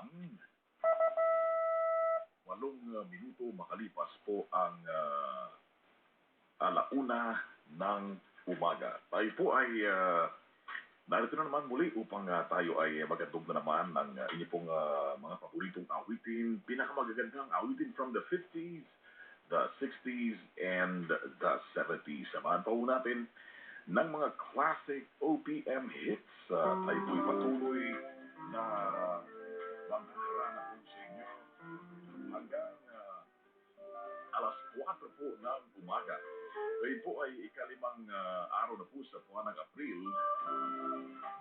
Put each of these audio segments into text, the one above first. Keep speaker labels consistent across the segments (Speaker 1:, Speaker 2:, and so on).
Speaker 1: lamang 8 minuto makalipas po ang alauna ng umaga. Tayo po ay narito na naman muli upang tayo ay magandog na naman ng inyo pong mga paboritong awitin, pinakamagagandang awitin from the 50s, the 60s, and the 70s. Samahan pa po natin ng mga classic OPM hits. Tayo po'y patuloy na maghaharana po sa inyo hanggang alas 4 po ng umaga. Ngayon po ay ikalimang araw na po sa buwan ng Abril.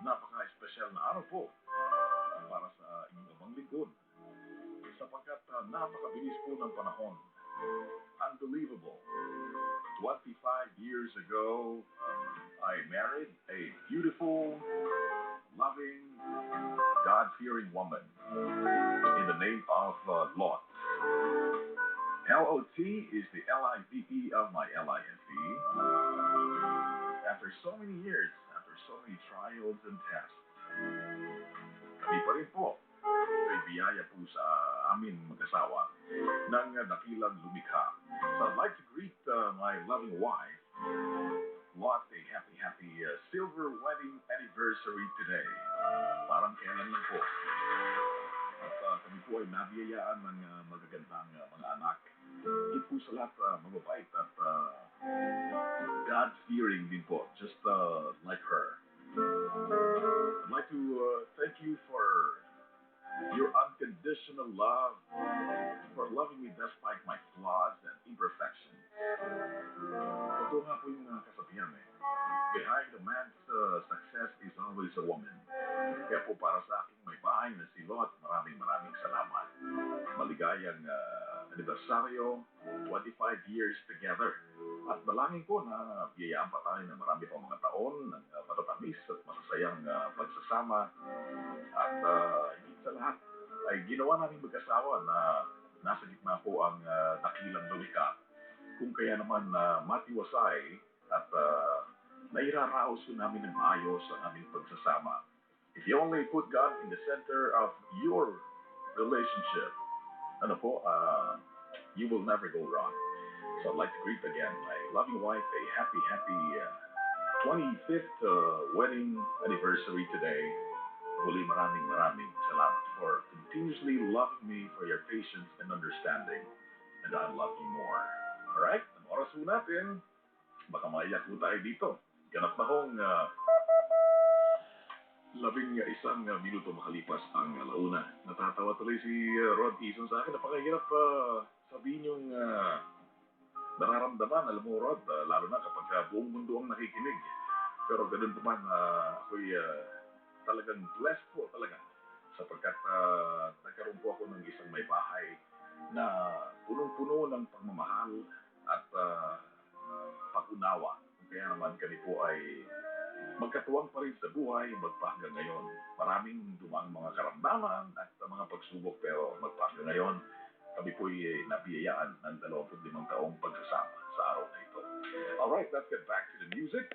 Speaker 1: Napaka-espesyal na araw po para sa inyong amang lingkod. Sapagkat napakabilis po ng panahon. Unbelievable. 25 years ago, I married a beautiful, loving, God-fearing woman in the name of Lot. L-O-T is the L-I-V-E of my L-I-F-E. After so many years, after so many trials and tests, kami pa rin po ay biyaya po sa amin mag-asawa ng dakilang lumikha. So I'd like to greet my loving wife, Lot, a happy silver wedding anniversary today. Parang kailan lang po. At kami po ay nabiyayaan ng magagandang mga anak. Higit po sa lahat, mababait at God-fearing din po, just like her. I'd like to thank you for your unconditional love, for loving me despite my flaws and imperfections. Totoo nga po yung kasabihan behind a man's success is always a woman. Kaya po para sa aking may bahay na si Lot, maraming salamat. Maligayang anibersaryo, 25 years together. At dalangin ko na biyayaan pa tayo ng marami pang mga taon ng matatamis at masasayang pagsasama. At higit sa lahat ay ginawa namin mag-asawa na nasa gitna po ang dakilang lumikha. Kung kaya naman matiwasay at nairaraos ko namin ng maayos ang aming pagsasama. If you only put God in the center of your relationship, you will never go wrong. So I'd like to greet again my loving wife a happy 25th wedding anniversary today. Muli maraming salamat for continuously loving me, for your patience and understanding. And I love you more. Alright? Ang oras po natin, baka maiyak po tayo dito. Ganap na hong 11 minuto makalipas ang alauna. Natatawa tuloy si Rod Eason sa akin. Napakahirap sabihin yung nararamdaman. Alam mo, Rod, lalo na kapag buong mundo ang nakikinig. Pero ganun pa man, ako'y talagang blessed po talaga. Sapagkat nagkaroon po ako ng isang may bahay na punong-puno ng pagmamahal at pag-unawa. Kaya naman kami po ay magkatuwang pa rin sa buhay magpahanggang ngayon. Maraming dumang mga karamdaman at mga pagsubok pero magpahanggang ngayon kami po ay nabiyayaan ng 25 taong pagsasama sa araw na ito. Alright, let's get back to the music.